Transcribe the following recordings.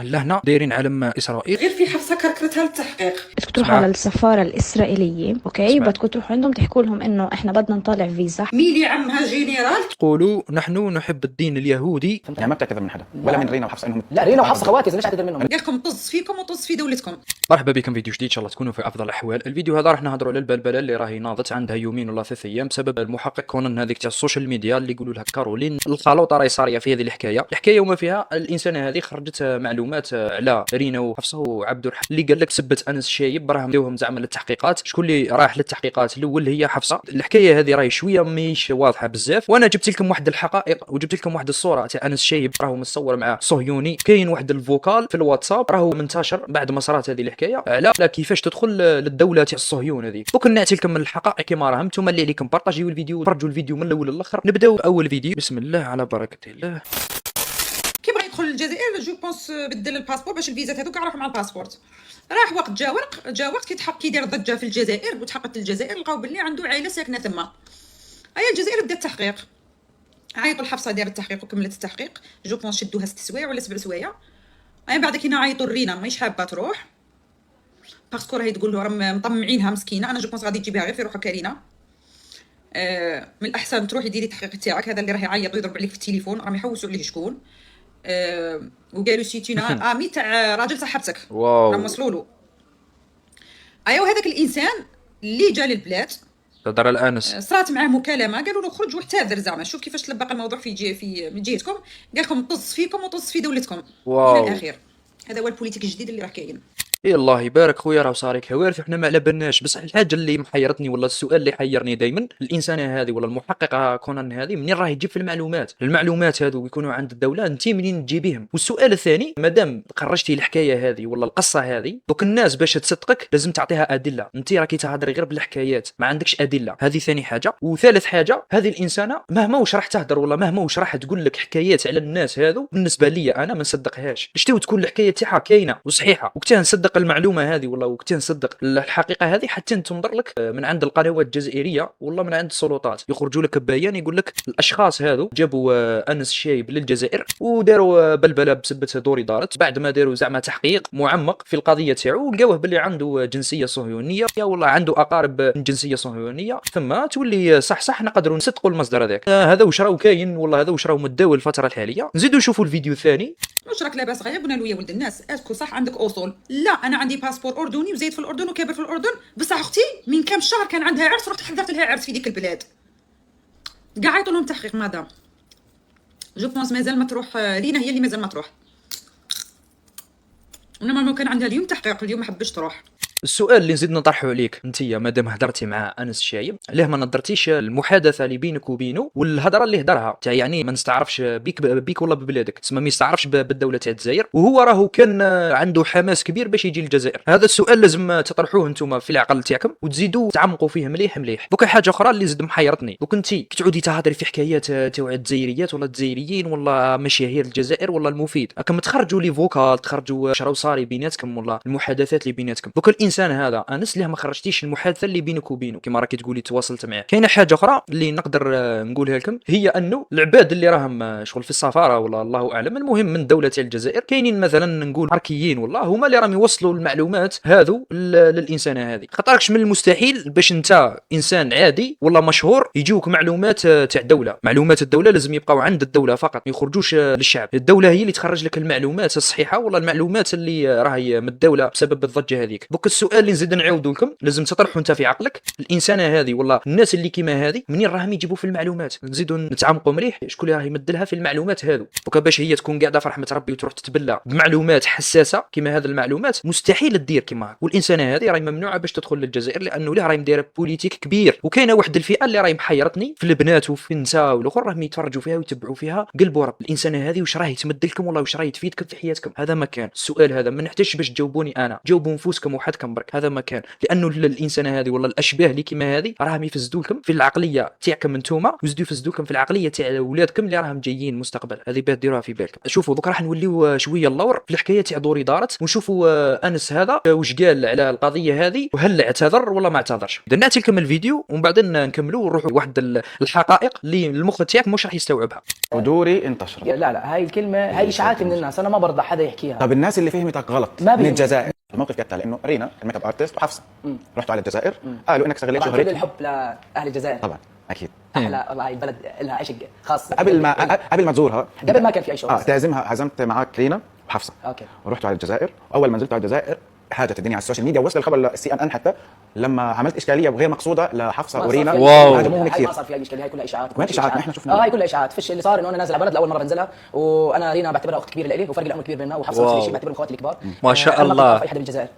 لهنا دايرين علم اسرائيل. غير في حفصه كركرتها للتحقيق. بدكم تروحوا على السفاره الاسرائيليه، اوكي، بدكم تروحوا عندهم تحكوا لهم انه احنا بدنا نطالع فيزا. ميلي عمها جنرال تقولوا نحن نحب الدين اليهودي. يعني ما بتعتذر من حدا ولا من رينا وحفصه انهم لا رينا وحفصه خواتي، ليش اعتذر منهم؟ قال لكم طز فيكم وطز في دولتكم. مرحبا بكم فيديو جديد، ان شاء الله تكونوا في افضل الاحوال. الفيديو هذا راح نهضروا على البلبله اللي راهي ناضت عندها يومين ولا 3 ايام بسبب المحقق كونان هذيك تاع السوشيال ميديا اللي يقولوا لها كارولين. الخلوطه راهي صاريه في هذه الحكايه وما فيها. الانسانه هذه خرجت معلومات على رينا وحفصه وعبد الرحمن اللي قال لك سبت انس شايب، راهم داوهم زعما للتحقيقات. شكون اللي راح للتحقيقات الاول؟ هي حفصه. الحكايه هذه راهي شويه مش واضحه بزاف، وانا جبت لكم واحد الحقائق وجبت لكم واحد الصوره تاع انس شايب راهو متصور مع صهيوني. كاين واحد الفوكال في الواتساب راهو منتشر بعد ما صارت هذه الحكايه على كيفاش تدخل للدوله تاع الصهيون هذه. دوك نعطي لكم الحقائق كما راهم. نتوما اللي عليكم بارطاجيو الفيديو، فرجوا الفيديو من الاول للاخر. نبداو اول فيديو. بسم الله على بركه الله. كي بغى يدخل للجزائر جو بونس بدل الباسبور باش الفيزات هذوك راحوا مع الباسبورت. راح وقت جا وقت كيدير ضجه في الجزائر وتحققت الجزائر، لقاو باللي عنده عائله ساكنه ثم. هيا الجزائر بدات التحقيق، عيطوا الحفصه دارت التحقيق وكملت التحقيق. جو بونس شدوها 6 سوايع ولا 7 سوايع. من بعد كي عيطوا لرينا ماهيش حابه تروح باسكو راهي تقول له راهم مطمعينها مسكينه. انا جو بونس غادي تجيبها غير في روحها كارينا. من الاحسن تروحي ديري التحقيق تاعك. هذا اللي راه يعيط ويضرب عليك في التليفون راهم يحوسوا عليه شكون. وقالوا سيتينا امي تاع راجل صاحبتك راهم وصلوا له. ايوا هذاك الانسان اللي جا للبلاد تهضر الانس، صارت معاه مكالمه، قالوا له خرج واعتذر زعما. شوف كيفاش تلبق الموضوع من جهتكم. قال لكم طز فيكم وطز في دولتكم الى الاخير. هذا هو البوليتيك الجديد اللي راه كاين. إيه الله يبارك خويا، راه صاري كوارث وحنا ما على بالناش. بصح الحاجه اللي محيرتني ولا السؤال اللي حيرني دائما، الانسانه هذه ولا المحققه كونان هذه منين راهي تجيب في المعلومات هذو يكونوا عند الدوله؟ انت منين تجيبيهم؟ والسؤال الثاني، مادام خرجتي الحكايه هذه ولا القصه هذه، دوك الناس باش تصدقك لازم تعطيها ادله. انت راكي تهضري غير بالحكايات ما عندكش ادله. هذه ثاني حاجه. وثالث حاجه، هذه الانسانه مهما واش راح تهضر ولا مهما واش راح تقول لك حكايات على الناس هذو، بالنسبه لي انا ما نصدقهاش. شتو تكون الحكايه تاعها كاينه وصحيحه وكتا نصدق المعلومه هذه ولا وقت نصدق الحقيقه هذه حتى تنظر لك من عند القنوات الجزائريه ولا من عند السلطات يخرجوا لك ببيان يقول لك الاشخاص هذو جابوا انس شايب للجزائر وداروا بلبله بسبه دوري دارت. بعد ما داروا زعما تحقيق معمق في القضيه تاعو لقاوه باللي عنده جنسيه صهيونيه والله عنده اقارب من جنسيه صهيونيه، ثم تولي صح نقدروا نصدقوا المصدر هذاك. هذا واش راهو كاين والله هذا واش راهو متداول الفتره الحاليه. نزيدوا نشوفوا الفيديو الثاني. واش راك لاباس غير؟ قلنا له يا ولد الناس اسكو صح عندك اصول؟ لا انا عندي باسبور اردني وزيد في الاردن وكابر في الاردن. بصح اختي من كم شهر كان عندها عرس رحت حضرت لها عرس في ديك البلاد. كاع عيطوا لهم تحقيق مدام. جو بونس مازال ما تروح رينا، هي اللي مازال ما تروح. ونورمالمون كان عندها اليوم تحقيق، اليوم ما حبش تروح. السؤال اللي نزيد نطرحه عليك انت مادام هضرتي مع انس شايب، ليه ما نظرتيش المحادثه اللي بينك وبينه والهضره اللي هضرها تاع يعني ما نستعرفش بيك ولا ببلادك، تسمى ما يستعرفش بالدوله تاع الجزائر، وهو راهو كان عنده حماس كبير باش يجي للجزائر. هذا السؤال لازم تطرحوه انتم في العقل تاعكم وتزيدوا تعمقوا فيه مليح. دوك حاجه اخرى اللي زاد محيرتني، دوك انت كتعودي تهضري في حكايات تاع الجزائريات ولا الجزائريين ولا مشاهير الجزائر ولا المفيد، راكم تخرجوا لي فوكال، تخرجوا شراو صاري بيناتكم ولا المحادثات اللي بيناتكم. دوك الانسان هذا انس ليه ما خرجتيش المحادثه اللي بينك وبينه كما راكي تقولي تواصلت معاه؟ كاينه حاجه اخرى اللي نقدر نقولها لكم، هي انه العباد اللي راهم شغل في السفاره ولا الله اعلم المهم من دوله الجزائر، كاينين مثلا نقول حركيين والله هما اللي راهم يوصلوا المعلومات هذو للانسانه هذه. خاطركش من المستحيل باش انت انسان عادي ولا مشهور يجيوك معلومات تاع الدوله. معلومات الدوله لازم يبقاو عند الدوله فقط، ما يخرجوش للشعب. الدوله هي اللي تخرج لك المعلومات الصحيحه ولا المعلومات اللي راهي من الدوله بسبب الضجه هذيك. دوك السؤال اللي نزيد نعاودوا لكم، لازم تطرحوا انت في عقلك الانسانه هذه ولا الناس اللي كيما هذه منين راهم يجيبوا في المعلومات. نزيدوا نتعمقوا مليح شكون اللي راه يمدلها في المعلومات هذو. دوك باش هي تكون قاعده في رحمه ربي وتروح تتبلى بمعلومات حساسه كيما هذه المعلومات، مستحيل تدير كيما. والانسانه هذه راهي ممنوعه باش تدخل للجزائر لانه لا راهي دايره بوليتيك كبير. وكاينه واحد الفئه اللي راهي محيرتني في البنات وفي النساء والاخر راهم يتفرجوا فيها ويتبعوا فيها قلبوا رب. الانسانه هذه واش راهي تمد لكم والله واش راهي تفيدكم في حياتكم؟ هذا ما كان السؤال هذا ما نحتاجش باش تجاوبوني انا، جاوبوا نفوسكم وحدكم عليكم برك، هذا ما كان، لانه الانسانه هذه ولا الاشباه اللي كيما هذه راهم يفسدوا لكم في العقليه تاعكم انتوما، ويزيدوا يفسدوا لكم في العقليه تاع ولادكم اللي راهم جايين المستقبل. هذه باه ديروها في بالكم. شوفوا دوك راح نوليو شويه اللور في الحكايه تاع دوري دارت، ونشوفوا انس هذا واش قال على القضيه هذه، وهل اعتذر ولا ما اعتذرش. درنا لكم الفيديو ومن بعد نكملوا ونروحوا واحد الحقائق اللي المخ تاعك مش راح يستوعبها. ودوري انتشرت. لا لا، هاي الكلمه هاي اشاعات من الناس، انا ما برضى حدا يحكيها. طب الناس اللي فهمتك غلط ما من بيهم. الجزائر، الموقف كالتالي انه رينا الميك اب ارتست وحفصه رحتوا على الجزائر، قالوا انك استغليت طبعا كل شهرتك. الحب لاهل الجزائر، طبعا اكيد. احلى والله، هاي البلد لها عشق خاص. قبل ما تزورها، قبل ما كان في اي شغل. تعزمها، عزمت معك رينا وحفصه. اوكي. ورحتوا على الجزائر، واول ما نزلتوا على الجزائر حاجت الدنيا على السوشيال ميديا، ووصل الخبر للسي ان ان حتى لما عملت اشكاليه غير مقصوده لحفصه ورينا. واو. هاجموهم هاي كثير. ما صار في اي اشكاليه، هاي كلها اشاعات. وين اشاعات؟ نحن شفنا. هاي كلها اشاعات. فيش اللي صار انه انا نازل على بلد لاول مره بنزلها، وانا رينا بعتبرها اخت كبيره لإلي، وفرق العمر كبير بيننا، وحفصه نفس الشيء بعتبرهم اخواتي الكبار. ما شاء أنا ما الله. كنت أعرف اي حدا بالجزائر،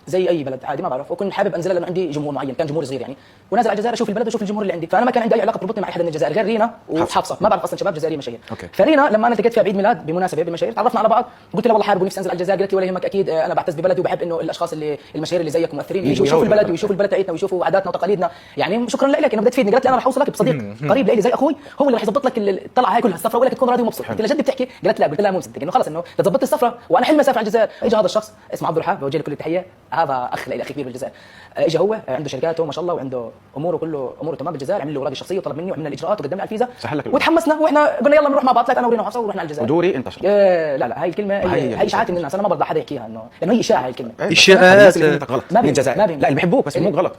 زي اي بلد عادي ما بعرف، وكنت حابب انزلها لانه عندي جمهور معين، كان جمهور صغير يعني، ونازل على الجزائر اشوف البلد واشوف الجمهور اللي عندي، فانا ما كان عندي اي علاقه تربطني مع اي حدا من الجزائر غير رينا وحفصه. ما بعرف اصلا شباب جزائريين مشاهير. فرينا لما انا التقيت فيها بعيد ميلاد بمناسبه بمشاهير، تعرفنا على بعض، قلت لها والله حابب ونفسي انزل على الجزائر، قالت لي ولا يهمك اكيد، انا بعتز ببلدي وبحب انه الاشخاص اللي المشاهير اللي زيك مؤثرين يجوا يشوفوا البلد ويشوفوا البلد تاعتنا ويشوفوا عاداتنا وتقاليدنا، يعني شكرا لك انه بدك تفيدني. قالت لي انا رح اوصلك بصديق قريب لي زي اخوي، هو اللي رح يظبط لك الطلعه هاي كلها السفره، ولك تكون راضي ومبسوط. قلت لها جد بتحكي؟ قالت لا. قلت لها مو مصدق انه خلص انه تظبط السفره وانا حلمي اسافر على الجزائر. اجى هذا الشخص اسمه عبد الرحاب، بوجه له كل التحيه، هذا اخ لي اخي كبير بالجزائر. اجى هو عنده شركاته ما شاء الله وعنده اموره كله اموره تمام بالجزائر، عمل لي اوراقي الشخصيه وطلب مني وعملنا الاجراءات وقدمنا على الفيزا وتحمسنا، واحنا قلنا يلا بنروح مع بعض، طلعت انا ورينا وحفصه ورحنا على الجزائر. ودوري انتشرت. لا لا، هاي الكلمه هي اشاعات من الناس، انا ما برضى حدا يحكيها، انه لانه هي اشاعه هاي الكلمه. اشاعات. الناس اللي فهمتك غلط من الجزائر، لا اللي بيحبوك بس بيحبوك غلط.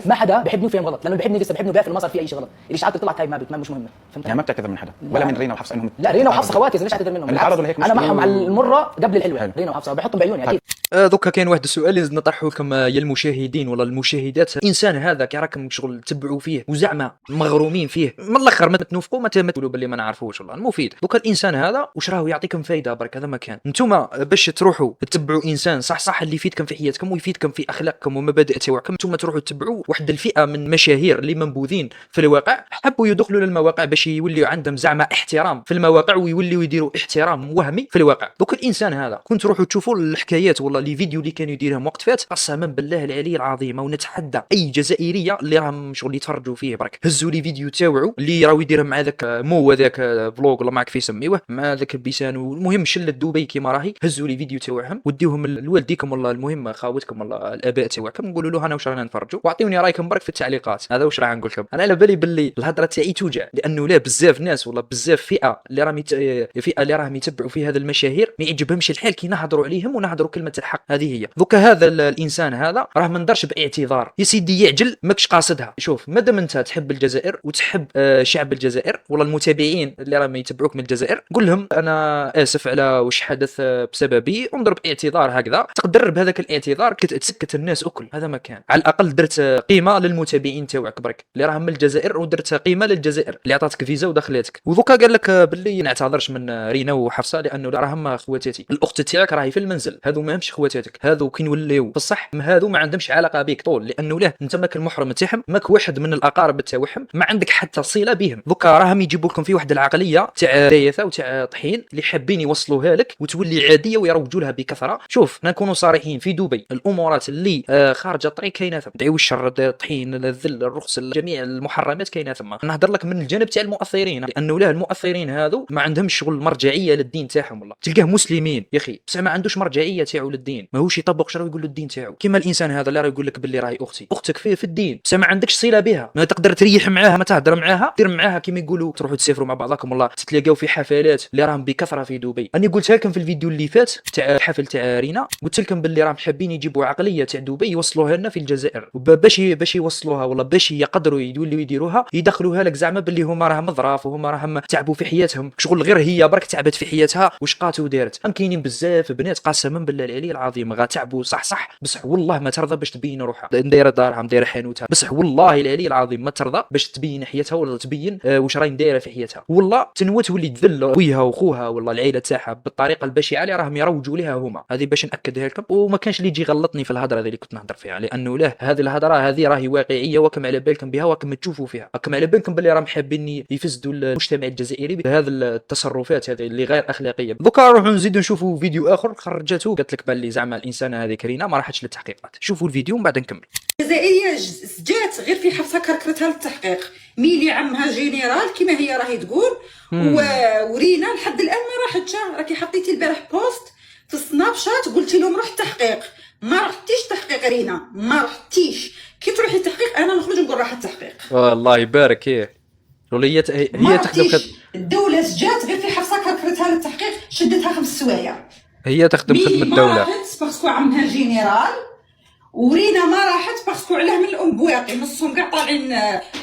ما حدا بيحبني وفهم غلط، لانه بيحبني لسه بيحبني وبيعرف انه ما صار في اي شيء غلط. الاشاعات اللي طلعت هاي ما مش مهمه، فهمت يعني ما بتعتذر من حدا ولا من رينا وحفصه انهم لا، رينا وحفصه خواتي، ليش اعتذر منهم؟ اللي تعرضوا لهيك انا معهم على مشكلة المره قبل الحلوه، رينا وحفصه بحطهم بعيوني اكيد. دوكا كاين واحد السؤال اللي نطرحه لكم يا المشاهدين ولا المشاهدات. الانسان هذا كي راكم شغل تتبعوا فيه وزعما مغرومين فيه من الاخر، ما تنوفقوا ما تقولوا باللي ما نعرفوش والله المفيد. دوكا الانسان هذا واش راهو يعطيكم فايده برك، هذا ما كان. نتوما باش تروحوا تتبعوا انسان صح اللي يفيدكم في حياتكم ويفيدكم في اخلاقكم ومبادئ تاعكم، نتوما تروحوا تتبعوا واحد الفئه من المشاهير اللي منبوذين في الواقع، حبوا يدخلوا للمواقع باش يوليوا عندهم زعما احترام في المواقع ويوليوا يديروا احترام وهمي في الواقع. دوك الانسان هذا كنت تروحوا تشوفوا الحكايات ولا لي فيديو اللي كانوا يديرهم وقت فات، قسما بالله العلي العظيم ونتحدى اي جزائريه اللي راهم شغل يتفرجوا فيه برك هزوا لي فيديو تاوعو اللي راهو يديرهم مع ذاك مو هذاك فلوغ ولا معك في يسميوه مع ذاك بيسان، المهم شله دبي كيما راهي، هزوا لي فيديو تاوعهم وديوهم لوالديكم ولا المهم خاوتكم ولا الاباء تاعكم، نقولوا له انا واش رانا نفرجوا، واعطيوني رايكم برك في التعليقات. هذا واش راح نقول لكم. انا على بالي باللي الهضره تاعي توجع، لانه لا بزاف ناس ولا بزاف فئه اللي راهم فئه اللي راهم يتبعوا في هذا المشاهير ما يعجبهمش الحال كي نهضروا عليهم ونهضروا كلمه الحق. هذه هي. دوكا هذا الانسان هذا راه ما ندرش باعتذار يا سيدي، يعجل ماكش قاصدها. شوف مادام انت تحب الجزائر وتحب شعب الجزائر ولا المتابعين اللي راهم يتبعوك من الجزائر، قول لهم انا اسف على واش حدث بسببي، انظر باعتذار هكذا، تقدر بهذاك الاعتذار تسكت الناس اكل. هذا ما كان، على الاقل درت قيمه للمتابعين تاعك برك اللي راهم من الجزائر، ودرت قيمه للجزائر اللي عطاتك فيزا ودخلتك. ودوكا قال لك باللي نعتذرش من رينا وحفصه لانه راهم خواتاتي، الاخت تاعك راهي في المنزل، هذو ماهمش خواتاتك، هذو كي نوليو بصح هذو ما عندهمش علاقه بك طول، لانه له انت ماك المحرم تاعهم، ماك واحد من الاقارب تاعهم، ما عندك حتى صله بهم. دوكا راهم يجيبوا لكم في واحد العقليه تاع دايثه وتاع طحين اللي حابين يوصلوها لك وتولي عاديه ويروجوا لها بكثره. شوف نكونوا صريحين، في دبي الامورات اللي خارجه الطريق كاينه ثم، دعيو الشر، الطحين، الذل، الرخص، جميع المحرمات كاينه ثم. نهضر لك من الجانب تاع المؤثرين، لانه له المؤثرين هذو ما عندهمش شغل مرجعيه للدين تاعهم، والله تلقاه مسلمين يا اخي بصح ما عندوش مرجعيه تاعو للدين، ماهوش يطبق شرع ويقول له الدين تاعو. كيما الانسان هذا اللي راه يقول لك باللي راهي اختي، اختك في الدين بصح ما عندكش صله بها، ما تقدر تريح معاها، ما تهضر معاها، دير معاها كيما يقولوا تروحوا تسافروا مع بعضكم، والله تتلاقاو في حفلات اللي راهم بكثره في دبي. انا قلتها لكم في الفيديو اللي فات تاع الحفل تاع رينا، قلت لكم باللي راهم حابين يجيبوا عقليه تاع دبي يوصلوها لنا في الجزائر، باش يوصلوها ولا باش يقدروا يوليو يديروها، يدخلوها لك زعما باللي هما راهم ظراف وهما راهم تعبوا في حياتهم، شغل غير هي برك تعبت في حياتها واش قات ودارت. ام كاينين بزاف بنات قسما بالله العلي العظيم غا تعبوا صح بصح والله ما ترضى باش تبين روحها، دايره دارها دايره حانوتها، بصح والله العلي العظيم ما ترضى باش تبين حياتها ولا تبين واش راهي دايره في حياتها، والله تنوى تولي تذل خويها وخوها ولا العائله تاعها بالطريقه البشعه اللي راهم يروجوا لها هما. هذه باش ناكدها لكم، وما كانش اللي يجي يغلطني في الهضره هذه اللي كنت نهضر فيها، لانه له هذه الهضره هذه راهي واقعيه وكم على بالكم بها وكم تشوفوا فيها، وكم على بالكم باللي راهم حابين يفسدوا المجتمع الجزائري بهذه التصرفات هذه اللي غير اخلاقيه. دوكا نروحوا نزيدوا نشوفوا فيديو اخر خرجته قالت لك باللي زعما الانسانه هذيك رينا ما راحتش للتحقيقات. شوفوا الفيديو ومن بعد نكمل. الجزائريه جات غير في حبسه كركرتها للتحقيق، ميلي عمها جينيرال كما هي راهي تقول، ورينا لحد الان ما راحتش. راكي حطيتي البارح بوست في السناب شات قلتي لهم روح التحقيق، ما رحتيش تحقيق رينا، ما رحتيش. كي تروحي التحقيق انا نخرج نقول راح التحقيق. الله يبارك. هي تخدم الدوله جات غير في حبسه كركرتها للتحقيق، شدتها 5 سوايع. هي تخدم خدمه الدوله. ما راحت باسكو عمها جينيرال، ورينا ما راحت باسكو علاه من الام بواقي، نصهم كاع طالعين،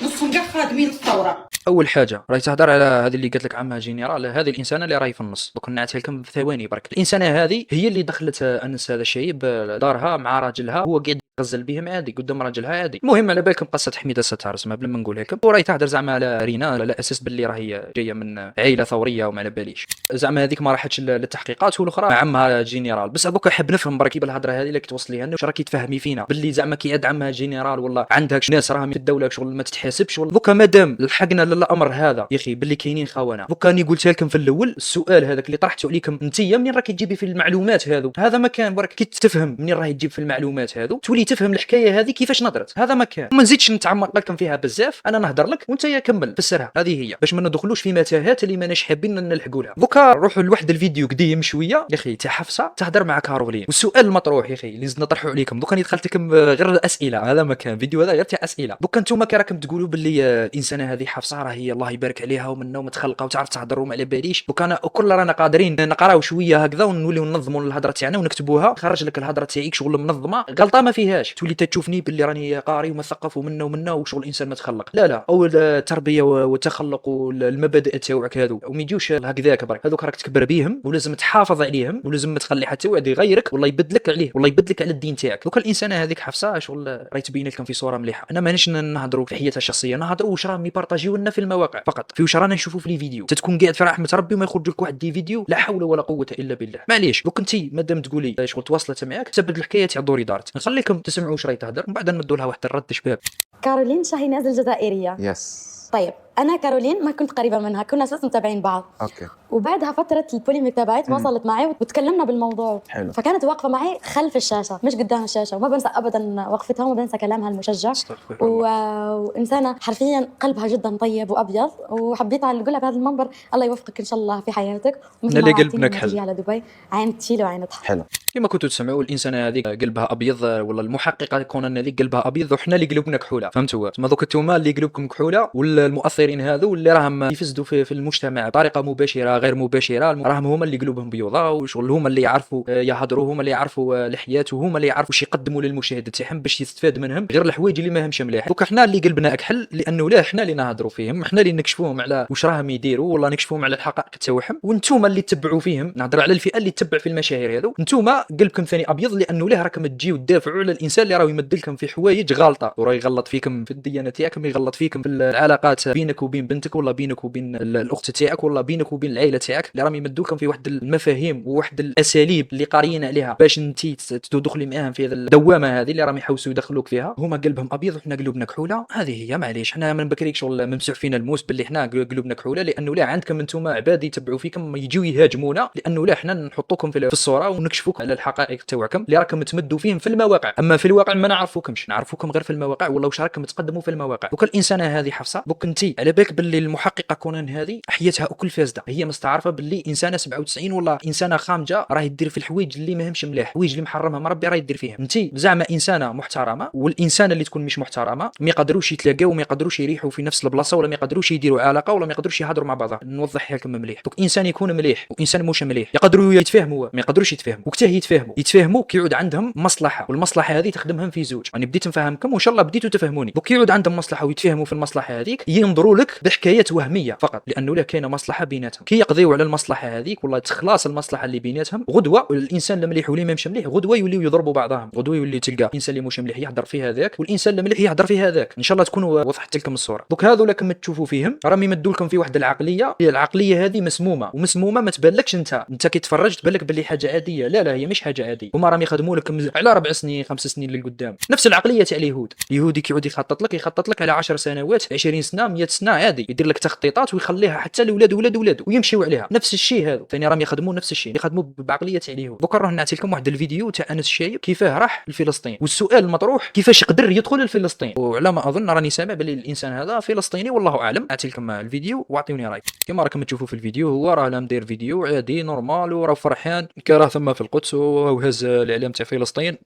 نصهم كاع خادمين الثوره. اول حاجه راهي تهضر على هذه اللي قالت لك عمها جينيرال، هذه الانسانه اللي راهي في النص. دوك نعتها لكم في ثواني برك. الانسانه هذه هي اللي دخلت انس هذا الشايب دارها مع راجلها، هو قاعد غزل بهم عادي قدام راجلها عادي. المهم على بالكم قصه حميده ستار اسمها بلا ما نقول لكم، وراهي تهضر زعما على رينا على اساس باللي راهي جايه من عائله ثوريه وما على باليش. زعما هذيك ما راحتش للتحقيقات والاخرى مع عمها جينيرال. بس دوك حاب نفهم برك بالهضره هذه اللي كتوصليها لنا، واش راكي تفهمي فينا باللي زعما كي عاد عمها جينيرال ولا عندها ناس راهم في الدوله شغل ما تتحاسبش. ولا دوك مادام لحقنا للامر هذا يا اخي باللي كاينين خونه. دوك راني قلت لكم في الاول السؤال هذاك اللي طرحته عليكم انتيا، منين راكي تجيبي في المعلومات هذو؟ هذا ما كان برك كي تفهم منين راهي تجيب في المعلومات هذو تولي تفهم الحكايه هذه كيفاش نظرت. هذا ما كان. ما نزيدش نتعمق لكم فيها بزاف، انا نهضر لك وانت يا كمل فسرها. هذه هي باش ما ندخلوش في متاهات اللي ماناش حابين نلحقوا لها. دوكا نروحوا لواحد الفيديو قديم شويه يا اخي تاع حفصه تهضر مع كارولين، والسؤال المطروح يا اخي اللي زدنا نطرحوا عليكم. دوكا دخلت لكم غير اسئله، هذا ما كان فيديو هذا غير تاع اسئله. دوكا نتوما كي راكم تقولوا باللي الانسانه هذه حفصه راهي الله يبارك عليها ومنه متخلقه وتعرف تهضر وما على باليش. دوكا انا كل رانا قادرين نقراو شويه هكذا ونوليو ننظموا الهضره تاعنا ونكتبوها، خرج لك الهضره تاعيك شغل منظمه غلطه ما فيهاش. تولي تشوفني باللي راني قاري ومثقف ومنه وشغل الانسان متخلق. لا او التربيه والتخلق والمبادئ تاعك هذو وما يجوش هكذاك برك. هذوك راك تكبر بيهم ولازم تحافظ عليهم، ولازم ما تخلي حتى واحد يغيرك والله يبدلك عليه والله يبدلك على الدين تاعك. دوك الانسانه هذيك حفصه شغل راهي تبين لكم في صوره مليحه. انا مانيش نهضروا في حياتها الشخصيه، نهضروا واش راهم يبارطاجيو لنا في المواقع فقط، في واش رانا نشوفوا في لي فيديو. تتكون قاعد في رحمه ربي وما يخرج لك واحد دي فيديو لا حول ولا قوه الا بالله. معليش دوك انت مادام تقولي شغل تواصلت معاك تبد الحكايه تاع دوري دارت، نخليكم تسمعوا واش راهي تهضر ومن بعد نمدوا لها واحد الرد شباب. كارولين شاهيناز الجزائرية. يس. طيب انا كارولين ما كنت قريبه منها، كنا اساس متابعين بعض. اوكي. وبعدها فتره البوليميك تبعت وصلت معي وتكلمنا بالموضوع. حلو. فكانت واقفه معي خلف الشاشه مش قدام الشاشه، وما بنسى ابدا وقفتها وما بنسى كلامها المشجع. وانسانه حرفيا قلبها جدا طيب وابيض، وحبيت اقولها بهذا المنبر الله يوفقك ان شاء الله في حياتك. اللي قلبنا كحل على دبي عين تشيل وعين تحت. حلو. كما كنتوا تسمعوا الانسانه هذيك قلبها ابيض، ولا المحققه كونان هذيك قلبها ابيض وحنا اللي قلوبنا كحوله. فهمتوا؟ تما دوك انتوما اللي قلوبكم كحوله والمؤثرين هذو اللي راهم يفسدوا في المجتمع بطريقه مباشره غير مباشره، راهم هما اللي قلوبهم بيضاء وشغل هما اللي يعرفوا يهضروا، هما اللي يعرفوا الحياه، وهما اللي يعرفوا واش يقدموا للمشاهد تاعهم باش يستفاد منهم غير الحوايج اللي ماهمش مليح. دوك حنا اللي قلبنا اكحل لانه لا حنا اللي نهضروا فيهم، حنا اللي نكشفوهم على واش راهم يديروا ولا نكشفوهم على الحقائق تاعهم، وانتوما اللي تتبعوا فيهم. نهضر على الفئه اللي تتبع في المشاهير هذو، انتوما قلبكم ثاني ابيض لانه ليه راكم تجيو تدافعوا على الانسان اللي راه يمدلكم في حوايج غلطه، وراه يغلط فيكم في الديانه تاعكم، يغلط فيكم في العلاقات بينك وبين بنتك ولا بينك وبين الاخت تاعك ولا بينك وبين العائله تاعك، اللي راهم يمدوكم في واحد المفاهيم وواحد الاساليب اللي قاريين عليها باش انت تدخلي معاهم في هذه الدوامه هذه اللي راهم يحوسوا يدخلوك فيها. هما قلبهم ابيض وحنا قلوبنا كحوله. هذه هي معليش، حنا من بكريك شغل ممسوح فينا الموس باللي حنا قلوبنا كحوله، لانه لا عندكم انتم عباد يتبعوا فيكم يجيو يهاجمونا، لانه لا حنا نحطوكم في الصوره ونكشفوكم على الحقائق تاعكم اللي راكم تمدوا فيهم في المواقع. اما في الواقع ما نعرفوكمش، نعرفوكم غير في المواقع ولا واش راكم تقدموا في المواقع. دوك الانسانه هذه حفصه، دوك انت على بالك باللي المحققه كونان هذه حياتها اكل فاسده، هي مستعرفه باللي انسانه 97 ولا انسانه خامجه راهي دير في الحوايج اللي ماهمش مليح، الحوايج اللي محرمها ربي راهي دير فيهم. انت زعما انسانه محترمه، والانسانه اللي تكون مش محترمه ما يقدروش يتلاقاو وما يقدروش يريحوا في نفس البلاصه ولا ما يقدروش يديروا علاقه ولا ما يقدروش يهضروا مع بعضهم. نوضحها لكم مليح، دوك انسان يكون مليح وانسان مش مليح يقدروا يتفاهموا ما يقدروش يتفاهموا، وكتاه يتفاهموا كيعود عندهم مصلحه، والمصلحه هذه تخدمهم في زوج. يعني بديت نفهمكم وان شاء الله بديتوا تفهموني. دوك يعود عندهم مصلحه ويتفاهموا في المصلحه هذيك، ينظروا لك بحكايات وهميه فقط، لانه لا كاينه مصلحه بيناتهم. كي يقضيوا على المصلحه هذيك ولا تخلاص المصلحه اللي بيناتهم، غدوه الانسان المليح واللي ما مش مليح غدوه يوليو يضربوا بعضهم، غدوه يولي تلقى الانسان اللي مش مليح يهضر في هذاك والانسان المليح يهضر في هذاك. ان شاء الله تكونوا وضحت لكم الصوره. دوك هذو لكم تشوفوا فيهم راهم يمدوا لكم في واحد العقليه، هي العقليه هذه مسمومه، ومسمومه ما تبانلكش انت كي تفرج تبان لك باللي حاجه عاديه. لا هي هي مش حاجه عاديه، هما راهم يخدموا لك على 4 سنين 5 سنين للقدام. نفس العقليه تاع اليهود. اليهودي كيعود يخطط لك على 10 سنوات 20 سنه 100 سنه عادي، يدير لك تخطيطات ويخليها حتى لولاد ولاد ويمشيو عليها. نفس الشيء هذا ثاني راهم يخدموا نفس الشيء، يخدموا بعقليه تاع اليهود. دوك نروح نعطي لكم واحد الفيديو تاع انس الشايب كيفاه راح لفلسطين، والسؤال المطروح كيفاش يقدر يدخل لفلسطين. وعلى ما اظن راني سامع بلي الانسان هذا فلسطيني والله اعلم. نعطي لكم الفيديو واعطيوني رايك. كما راكم تشوفوا في الفيديو هو راه مدير فيديو عادي نورمال وراه فرحان كراه ثم في القدس وهز الاعلام تاع فلسطين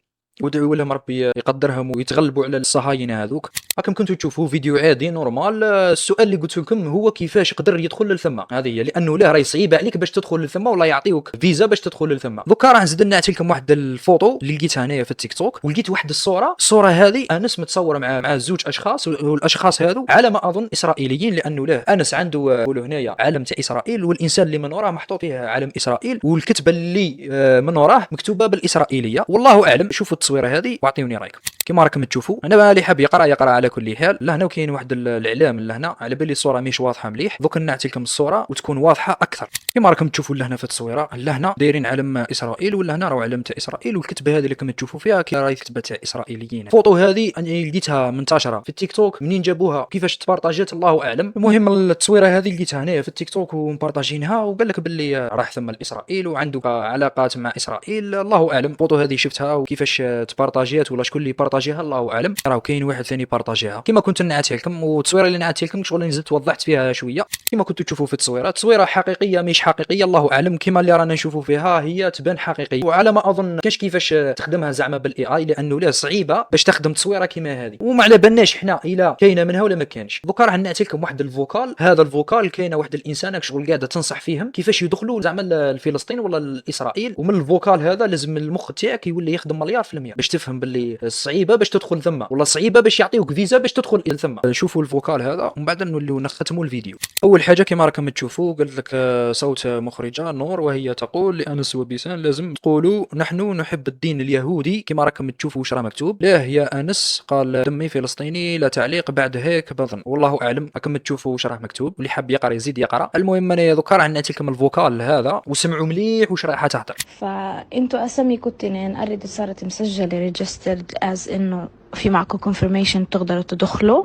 ودعوا لهم ربي يقدرهم ويتغلبوا على الصهاينه هذوك. راكم كنتوا تشوفوا فيديو عادي نورمال. السؤال اللي قلت لكم هو كيفاش يقدر يدخل للثما، هذه هي، لانه لا راهي صعيبه عليك باش تدخل للثما ولا يعطيوك فيزا باش تدخل للثما. دوكا راه نزيد نعطي لكم واحد الفوطو اللي لقيتها هنايا في التيك توك، ولقيت واحد الصوره هذه انس متصوره مع زوج اشخاص، والاشخاص هذو على ما اظن اسرائيليين، لانه لا انس عنده يقولوا هنايا علم تاع اسرائيل، والانسان اللي من وراه محطوط فيه علم اسرائيل، والكتبه اللي من وراه مكتوبه بالاسرائيليه، والله اعلم. شوفوا التصويره هذه واعطيوني رايكم. كما راكم تشوفوا انا اللي حاب يقرا على كل حال. لهنا وكاين واحد الاعلام لهنا على بالي الصوره مش واضحه مليح، دوك نعطي لكم الصوره وتكون واضحه اكثر. كما راكم تشوفوا لهنا في التصويره لهنا دايرين علم اسرائيل، ولا هنا راهو علم تاع اسرائيل، والكتبه هذه اللي راكم تشوفوا فيها راهي كتبه تاع اسرائيليين. الفوطو هذه اني لقيتها منتشره في التيك توك، منين جابوها كيفاش تبارطاجات الله اعلم. المهم التصويره هذه لقيتها هنايا في التيك توك ومبارطاجينها، وقال لك باللي راح ثم الاسرائيل وعنده علاقات مع اسرائيل، الله اعلم. الفوطو هذه شفتها وكيفاش تبارطاجيات ولا شكون اللي بارطاجيها الله اعلم، راه كاين واحد ثاني بارطاجيها. كما كنت نعطيها لكم، والتصويره اللي نعطيها لكم شغل نزلت وضحت فيها شويه. كما كنتوا تشوفوا في التصويره حقيقيه مش حقيقيه الله اعلم. كما اللي رانا نشوفوا فيها هي تبان حقيقيه، وعلى ما اظن كاش كيفاش تخدمها زعما بالاي اي، لانه لا صعيبه باش تخدم تصويره كيما هذه، وما على بالناش حنا الا كاينه منها ولا ما كانش. دوكا راح نعطي لكم واحد الفوكال. هذا الفوكال كاينه واحد الانسان شغل قاعده تنصح فيهم كيفاش يدخلوا زعما لفلسطين ولا لاسرائيل، ومن الفوكال هذا لازم المخ تاعك يولي يخدم مليار في المية باش تفهم باللي صعيبه باش تدخل ثم، ولا صعيبه باش يعطيوك فيزا باش تدخل ثم. شوفوا الفوكال هذا ومن بعد نوليو نختموا الفيديو. اول حاجه كما راكم تشوفوا قلت لك صوت مخرجه نور، وهي تقول لانس وبيسان لازم تقولوا نحن نحب الدين اليهودي. كما راكم تشوفوا واش راه مكتوب. لا يا انس قال دمي فلسطيني لا تعليق بعد هيك بظن، والله اعلم. راكم تشوفوا واش راه مكتوب، واللي حاب يقرا يزيد يقرا. المهم انا دوكا راح نعطي لكم الفوكال هذا وسمعوا مليح واش راح تهضر. فانتوا اساميكم التنين اوريدي صارت مسجله ريجسترد از انه في معكم كونفirmation تقدروا تدخلوا.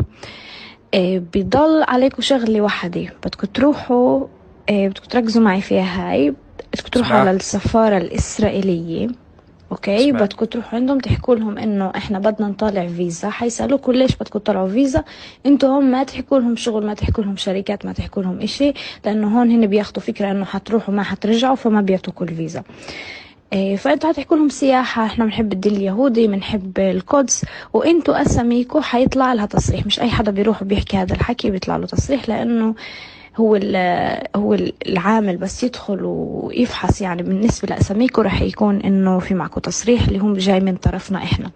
بيضل عليكم شغله واحده بدكم تروحوا، بدكم تركزوا معي فيها هاي. بدكم تروحوا على السفاره الاسرائيليه، اوكي. بدكم تروحوا عندهم تحكوا لهم انه احنا بدنا نطلع فيزا. حيسالوكم ليش بدكم تطلعوا فيزا. انتوا هم ما تحكوا لهم شغل، ما تحكوا لهم شركات، ما تحكوا لهم اشي، لانه هون هن بياخذوا فكره انه حتروحوا ما حترجعوا، فما بيعطوكم الفيزا. فانتوا هتحكوا لهم سياحه، احنا بنحب الدين اليهودي، بنحب القدس، وانتوا اساميكم حيطلع لها تصريح. مش اي حدا بيروح وبيحكي هذا الحكي بيطلع له تصريح، لانه هو العامل بس يدخل ويفحص. يعني بالنسبه لاساميكم راح يكون انه في معكم تصريح اللي هم جاي من طرفنا احنا.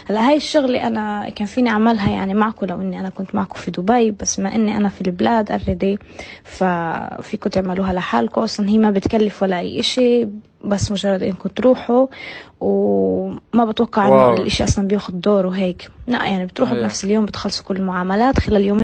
هلا هاي الشغله انا كان فيني اعملها يعني معكم لو اني انا كنت معكم في دبي، بس ما اني انا في البلاد اوريدي ففيكم تعملوها لحالكم. اصلا هي ما بتكلف ولا اي شيء، بس مجرد انكم تروحوا، وما بتوقع انه الاشي اصلا بياخد دوره هيك. لا يعني بتروحوا بنفس اليوم، بتخلصوا كل المعاملات خلال اليوم.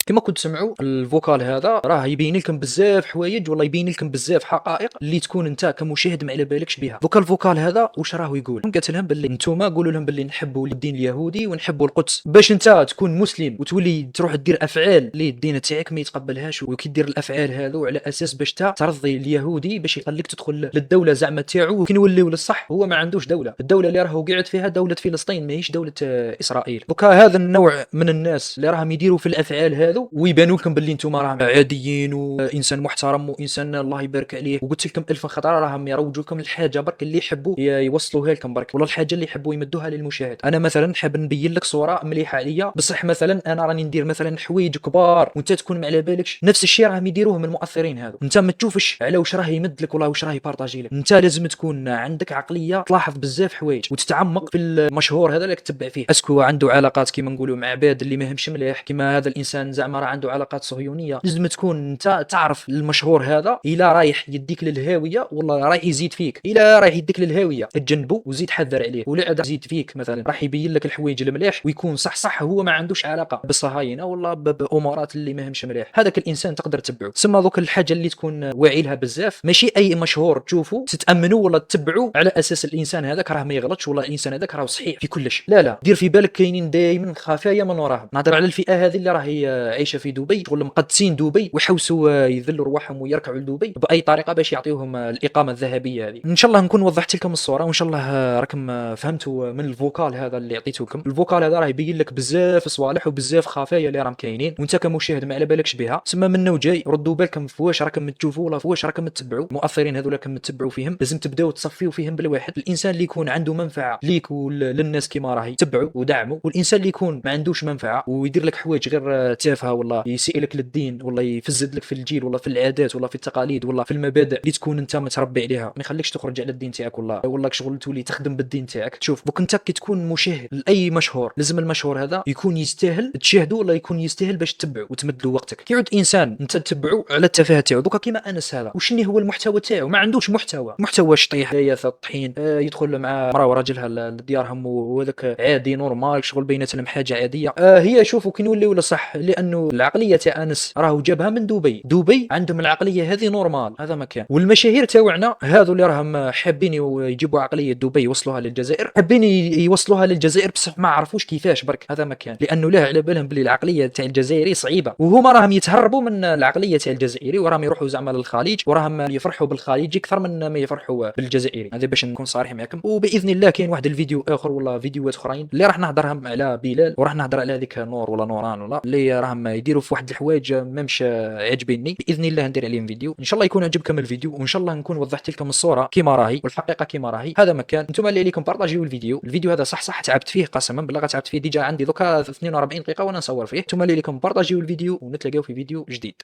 كما كنت تسمعوا الفوكال هذا راه يبين لكم بزاف حوايج، والله يبين لكم بزاف حقائق اللي تكون انت كمشاهد ما على بالكش بها. دوكا الفوكال هذا واش راه يقول؟ قالت لهم باللي نتوما قولوا لهم باللي نحبوا الدين اليهودي ونحبوا القدس، باش انت تكون مسلم وتولي تروح دير افعال اللي الدين تاعك ما يتقبلهاش، وكيدير الافعال هذو على اساس باش ترضي اليهودي باش يخليك تدخل للدوله زعما تاعو. كي نوليو للصح هو ما عندوش دوله، الدوله اللي راهو قاعد فيها دوله فلسطين ماهيش دوله اسرائيل. دوكا هذا النوع من الناس اللي راهم يديروا في الافعال هذو ويبانوا لكم باللي نتوما راهم عاديين وانسان محترم وانسان الله يبارك عليه. وقلت لكم الف خطره راهم يروجوا لكم الحاجه برك اللي يحبوا يوصلوها لكم برك، ولا الحاجه اللي يحبوا يمدوها للمشاهد. انا مثلا حاب نبين لك صوره مليحه عليا، بصح مثلا انا راني ندير مثلا حوايج كبار وانت تكون ما على بالكش. نفس الشيء راهم يديروه من المؤثرين هذو، انت ما تشوفش على واش راه يمد لك ولا واش راه يبارطاجي لك. انت لازم تكون عندك عقليه تلاحظ بزاف حوايج وتتعمق في المشهور هذا اللي تتبع فيه. اسكو عنده علاقات كيما نقولوا مع عباد اللي ما همش مليح، كيما هذا الانسان زعما زعما راه عنده علاقات صهيونيه، لازم تكون انت تعرف المشهور هذا الا رايح يديك للهاويه والله رايح يزيد فيك، الا رايح يديك للهاويه تجنبه وزيد حذر عليه، ولا عاد يزيد فيك مثلا راح يبين لك الحوايج المليح ويكون صح هو ما عندوش علاقه بالصهاينه ولا بامورات اللي ماهمش مليح، هذاك الانسان تقدر تتبعه. سما دوك الحاجه اللي تكون واعي لها بزاف، ماشي اي مشهور تشوفه تتامنوا ولا تتبعوا على اساس الانسان هذاك راه ما يغلطش ولا الانسان هذاك راه صحيح في كلش، لا دير في بالك كاينين دائما خفايا من وراهم. نهضر على الفئه هذه اللي راهي عايشه في دبي، شغل مقدسين دبي ويحوسوا يذلوا رواحهم ويركعوا لدبي باي طريقه باش يعطيوهم الاقامه الذهبيه هذه. ان شاء الله نكون وضحت لكم الصوره، وان شاء الله راكم فهمتوا من الفوكال هذا اللي عطيته لكم. الفوكال هذا راه يبين لك بزاف صوالح وبزاف خفايا اللي راهم كاينين وانت كمشاهد ما على بالكش بها. سما منه وجاي ردوا بالكم فواش راكم تشوفوا ولا فواش راكم تتبعوا المؤثرين هذولا، راكم تتبعوا فيهم، لازم تبداو تصفيوا فيهم بالواحد. الانسان اللي يكون عنده منفعه ليك وللناس كيما راهي تبعوا ودعموا، والانسان اللي يكون ما عندوش منفعه ويدير لك حوايج غير تافهه ولا يسيء لك للدين ولا يفسد لك في الجيل ولا في العادات ولا في التقاليد ولا في المبادئ اللي تكون انت متربي عليها، ما يخليكش تخرج على الدين تاعك والله شغل تولي تخدم بالدين تاعك. شوف دوك انت كي تكون مشاهد لاي مشهور، لازم المشهور هذا يكون يستاهل تشاهدو ولا يكون يستاهل باش تتبعه وتمد له وقتك. كيعود انسان انت تتبعه على التفاهه تاعو، دوكا كيما انس هذا وشني هو المحتوى تاعو؟ ما عندوش محتوى شطيح ياث الطحين، يدخل مع مرا وراجلها لديارهم وهذاك عادي نورمال، شغل بينات لهم حاجه عاديه. هي شوفوا كي نوليو ولا صح، لانه العقليه تاع انس راهو جابها من دبي عندهم العقليه هذه نورمال، هذا ما كان. والمشاهير تاعنا هذو اللي راهم حابين يجيبوا عقليه دبي يوصلوها للجزائر، حابين يوصلوها للجزائر بصح ما عرفوش كيفاش برك، هذا ما كان. لانه لا على بالهم بلي العقليه تاع الجزائري صعيبه، وهما راهم يتهربوا من العقليه تاع الجزائري وراهم يروحوا زعما للخليج وراهم يفرحوا بالخليج اكثر من ما يفرحوا بالجزائري. هذا باش نكون صريح معكم. وباذن الله كاين واحد الفيديو اخر ولا فيديوهات اخرين اللي راح نهضرهم على بلال، وراح نهضر على هذيك نور ولا نوران ولا اللي راهم يديروا في واحد الحوايج مامش عاجبيني. باذن الله ندير عليهم فيديو، ان شاء الله يكون عجبكم الفيديو، وان شاء الله نكون وضحت لكم الصوره كيما راهي والحقيقه كيما راهي. هذا مكان انتم اللي عليكم بارطاجيو الفيديو هذا صح تعبت فيه قسما بالله، تعبت فيه ديجا عندي دوكا 42 دقيقه وانا نصور فيه. انتم اللي عليكم بارطاجيو الفيديو ونتلاقاو في فيديو جديد.